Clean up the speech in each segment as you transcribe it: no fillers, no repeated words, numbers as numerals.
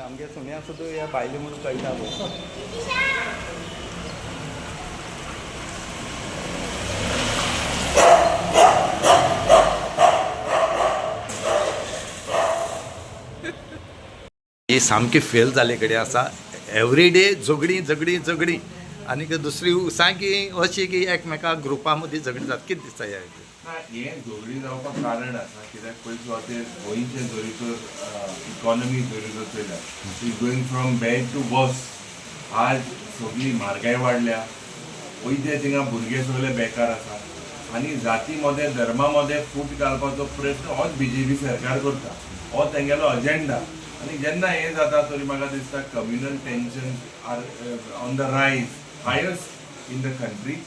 आमगे सुन्या सुद्धा या बायले म्हणून कळटा गो. ही सामकी फेल जाले कडेन आसा. एवरी डे झगडी झगडी झगडी आनी दुसरी सारकी अशी की एकमेकाक ग्रुपा मदीं झगडी जाता. कितें दिसता ह्या हे झगडी जावपाक कारण आसा कित्याक पयलीं सुवातेर गोंयचे जोरीचो इकॉनॉमी जोरीचो चयला. Is going from bad to worse. आज सगळी म्हारगाय वाडल्या. पयलीं थिंगा भुरगे सगळे बेकार आसा आनी जाती मदें धर्मा मदें फूट घालपाचो प्रयत्न होच BJP सरकार करता. हो तेंगेलो अजेंडा. आनी जेन्ना हें जाता तरी म्हाका दिसता communal tension are on the rise highest in the country.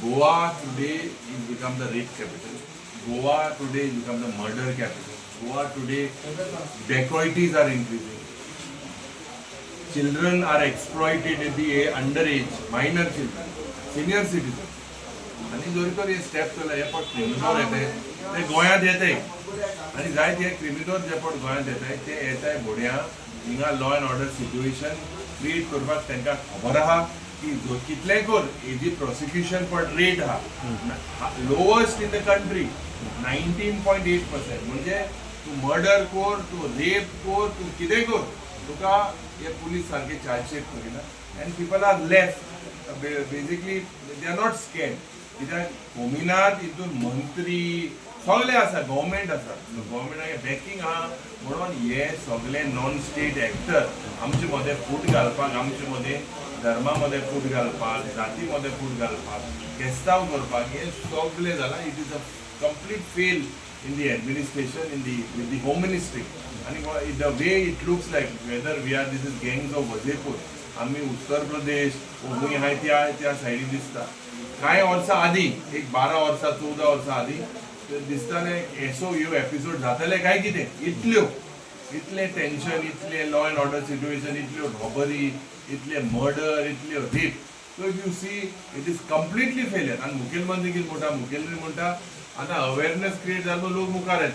Goa today is become the rape capital. Goa today is become the murder capital. Goa today dacoities are increasing. Children are exploited at the underage, minor children, senior citizens. आणि जरी तर हे step चला हे पण criminal येते ते गोंयांत येते आणि जायत हे क्रिमिनल जे पण गोंयांत येताय ते येताय भोड्या हिंगा law and order situation create करपाक तांकां खबर आहा की जो कितले कर हेजी प्रोसिक्युशन पण रेट आहा लोवस्ट इन द कंट्री 19.8%. म्हणजे तू मर्डर कर तू रेप कर तू कितें कर तुका हे पुलीस सारखे चार्जशीट करिना. And people are left basically they are not scared कित्याक कोमिनात हितून मंत्री सगळे आसा गव्हर्मेंट आसा. गव्हर्मेंटाचे बॅकींग आहा म्हणून हे सगळे नॉन स्टेट एक्टर आमचे मदें फूट घालपाक आमचे मदें धर्मा मध्ये फूट घालपाक जाती मध्ये फूट घालपाक केस्ताव करपाक हे सगळे जाला. It is a complete fail in the administration in the with the home ministry. आणि the way it looks like whether we are this is gangs of Wasseypur आम्ही उत्तर प्रदेश खंय हाय त्या सायडी दिसता. कांय वर्सां आदी एक 12 वर्सां 14 वर्सां आदी दिसताले एसो ह्यो एपिसोड जातले काय कितें इतले टेन्शन इतले लॉ अँड ऑर्डर सिच्युएशन इतल्यो रॉबरी इतले मर्डर इतले rape. So if you see it is completely failure. आणि मुखेलमंत्री कितें म्हणटा मुखेलमंत्री म्हणटा आतां अवेरनेस क्रिएट जालो लोक मुखार येत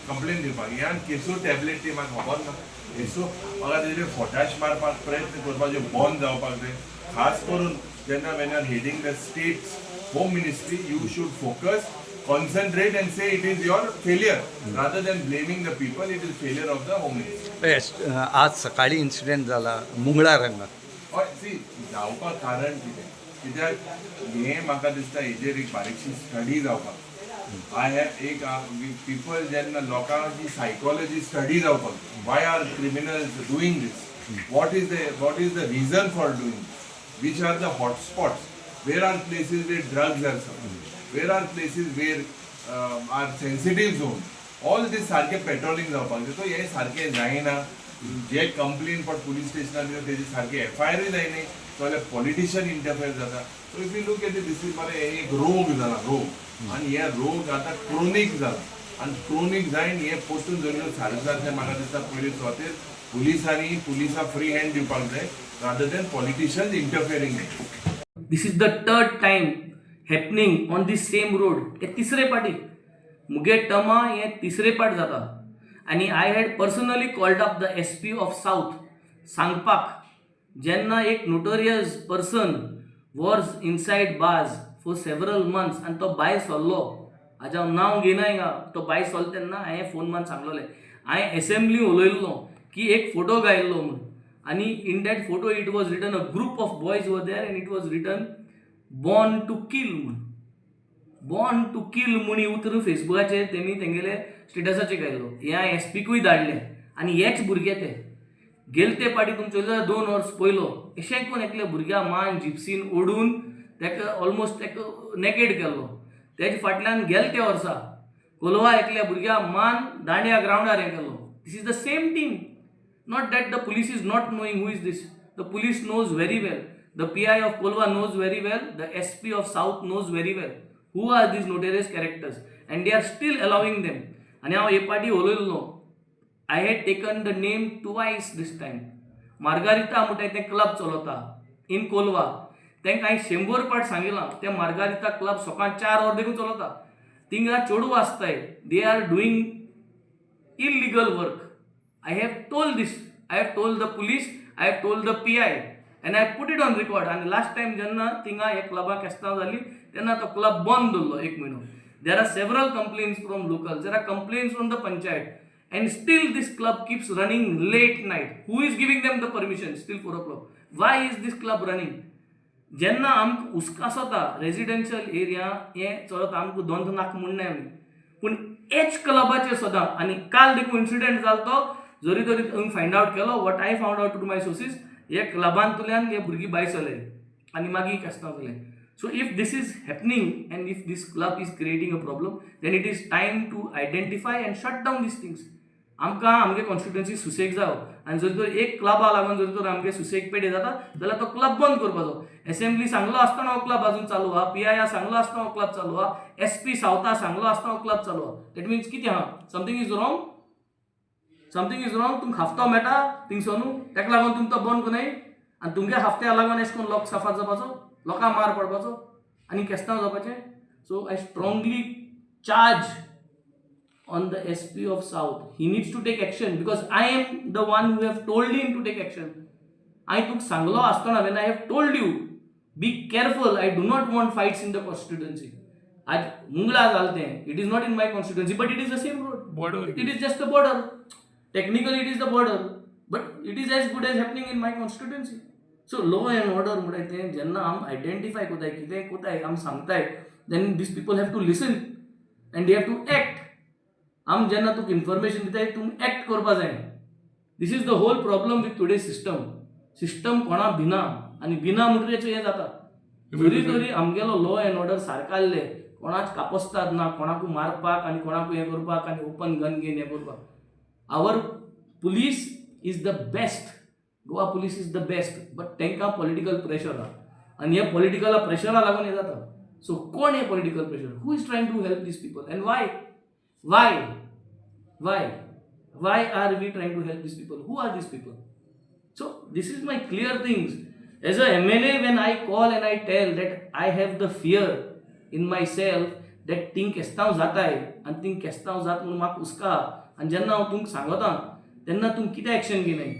कंप्लेन दिवपाक. ह्या केसो टॅबलेट ती म्हाका खबर ना. केसो म्हाका तेजेर पोटाश मारपाक प्रयत्न करपाचे बंद जावपाक जाय. खास करून जेन्ना when are heading the state's home ministry you should focus concentrate and say it is your failure rather than blaming the people. It is failure of the home ministry. आज सकाळी इन्सिडेंट जाला मुंगळा रंगात. हय सी जावपाक कारण कितें कित्याक हें म्हाका दिसता हेजेर एक बारीकशी स्टडी जावपाक. आय हॅव एक पीपल जेन्ना लोकांची सायकोलॉजी स्टडी जावपाक why are criminals doing this what is the reason for doing which are the hotspots where are places where drugs are supplied. Where are places where are sensitive zone? All this सारखे patrolling जावपाक जाय. So हे सारखे जायना. जे complain पण police स्टेशनार दिता तेजे सारखे FIR जायनाय. सो पॉलिटिशियन इंटरफेयर जाता. So if you look at this is मरे एक रोग जाला रोग आणि हे रोग आता क्रोनिक जाला आणि क्रोनिक जायन हे पोटून जर सारके म्हाका दिसता पयलीं सुवातेर पुलिसां फ्री हँड दिवपाक जाय rather than politicians interfering. This is the third time happening on the same road. हे तिसरे पाटी मुगे टर्मा हे तिसरे पाट जाता. आणि I had personally called up the SP of south सांगपाक जेन्ना एक notorious person Wars inside bars for several months आणि तो भायर सरलो. हाजें हांव नांव घेयना हिंगा. तो भायर सरलो तेन्ना हांवें फोन मान सांगलोलें. हांवें असेंब्ली उलयल्लो की एक फोटो घायल्लो म्हणून. आणि in that photo it was written a group of boys were there and it was written born to kill म्हणून. बॉर्न टू किल म्हणून उतर फेसबुकाचेर तेमी तेंगेले स्टेटसाचेर घायल्लो. हे हांवें SPकूय धाडलें. आनी हेच भुरगे ते गेले ते पाटी तुमचे 2 वर्स पयलो अशें करून एकल्या भुरग्या मान जिप्सीन ओडून तेका ऑलमोस्ट तेका नेकेड केल्लो. तेजे फाटल्यान गेले ते वर्सा कोलवा एकल्या भुरग्याक मान दांडिया ग्राउंडार हे केलो. This is the same team. Not that the police is not knowing who is this. The police knows very well. The PI of Kolwa knows very well. The SP of South knows very well. Who are these notorious characters? And they are still allowing them. And now a party olollo. I had taken the name twice this time. Margarita म्हणटा ते club चलवता in Kolwa. तांकां हांवें 100 पाट सांगिलां ते मार्गारिता club सकाळ 4 वर देखून चलवता. थिंगा चेडूं आसताय. They are doing illegal work. I have told this. I have told the police. I have told the PI. And I have put it on record. And last time जेन्ना थिंगा हे क्लबाक केस्तांव जाली तेन्ना तो क्लब बंद दवरलो 1 म्हयनो. There are several complaints from locals. There are complaints from the panchayat. And still this club keeps running late night. Who is giving them the permission? Still 4 o'clock. Why is this club running? जेन्ना आमकां उस्कासता residential area हे चलत आमकां दोन नाक म्हणनाय आमी. पूण H क्लबाचे सदां आनी काल देखून इन्सिडेंट जालो तो जरी तरी फायंड आउट केलो. What I found out to my sources हे क्लबांतल्यान हे भुरगीं भायर सरले आनी मागीर केस्तांव जालें. So if this is happening and if this club is creating a problem then it is time to identify and shut down these things. आमकां आमगे कॉन्स्टिट्युएन्सी सुसेग जावं आनी जरी तर एक क्लबा लागून जरी तर आमगे सुसेग पेडे जाता जाल्यार तो क्लब बंद करपाचो. असेंब्ली सांगलो आसतना हो क्लब अजून चालू आहा. PI सांगलो आसतना हो क्लब चालू आहा. SP सावथा सांगलो आसतना हो क्लब चालू आहा. दॅट मिन्स कितें आहा something is wrong. Something is wrong. तुमकां हफ्तो मेळटा थिंगसोनू ताका लागून तुमी तो बंद करूं आनी तुमगे हफ्त्याक लागून अशें करून लोक सफा जावपाचो लोकांक मार पडपाचो आनी केस्तांव जावपाचें. So I strongly charge on the SP of South. He needs to take action because I am the one who have told him to take action. I took sanglo astana when I have told you be careful. I do not want fights in the constituency. Aj mungla jalte it is not in my constituency but it is the same road. Border. It is just the border. Technically it is the border but it is as good as happening in my constituency. So law and order म्हणटाय जेन्ना आम identify कोताय कितें कोताय आम सांगताय then these people have to listen and they have to act. आम जेन्ना तुका information दिताय तुमी एक्ट करपा जाय. This is the whole problem with today system. System कोणा भिना आनी भिना म्हणटरीच हें जाता. जरी तरी आमगेलो लॉ एंड ऑर्डर सारकाल्ले कोणाच कापस्तात ना कोणाकू मारपाक आनी कोणाकू हें करपाक आनी ओपन गन घेवन हें करपाक. Our police is the best. Goa police is the best but तांकां पॉलिटिकल प्रेशर आहा आनी हे पॉलिटिकल प्रेशरा लागून हें जाता. सो कोण हे political pressure? Who is trying to help these people and why? Why are we trying to help these people? Who are these people? So this is my clear things. As a MLA, when I call and I tell that I have the fear in myself that thing केस्तांव जाताय आनी thing केस्तांव जात म्हणून म्हाका हुस्का आनी जेन्ना हांव तुमकां सांगता तेन्ना तुमी कितें एक्शन घेनाय.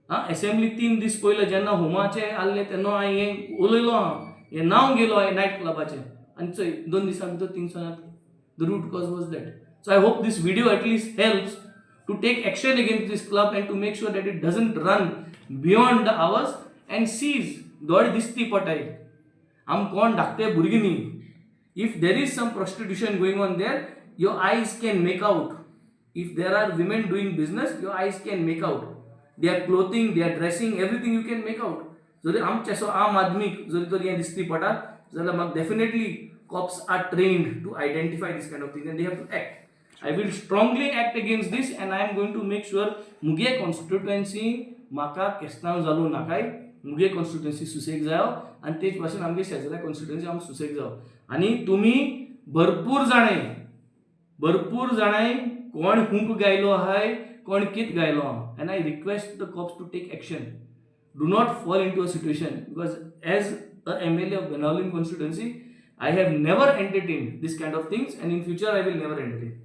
असेंब्ली 3 दीस पयले जेन्ना होमाचे आसले तेन्ना हांवें हें उलयलो हें नांव गेलो हांवें नायट क्लबाचें आनी चोय 2 दिसां भितर things on the root cause was that. So I hope this video at least helps to take action against this club and to make sure that it doesn't run beyond the hours and sees दोड दिसती पटाय. आम कोण धाकटे भुरगीं न्ही. If there is some prostitution going on there, your eyes can make out. If there are women doing business, your eyes can make out. Their clothing, their dressing, everything you can make out. जरी आमचे so आम आदमीक जरी तर हें दिसती पडटा जाल्यार म्हाका definitely cops are trained to identify this kind of things and they have to act. I will strongly act against this and I am going to make sure मुगे constituency म्हाका केस्तांव जालो नाकाय. मुगे constituency सुसेग जायो आनी तेच भाशेन आमगे शेजाऱ्या constituency आमकां सुसेग जायो. आनी तुमी भरपूर जाणाय कोण हुंक गायलो आहाय कोण कित गायलो आहा and I request the cops to take action. Do not fall into a situation because as a MLA of Benaulim constituency I have never entertained this kind of things and in future I will never entertain.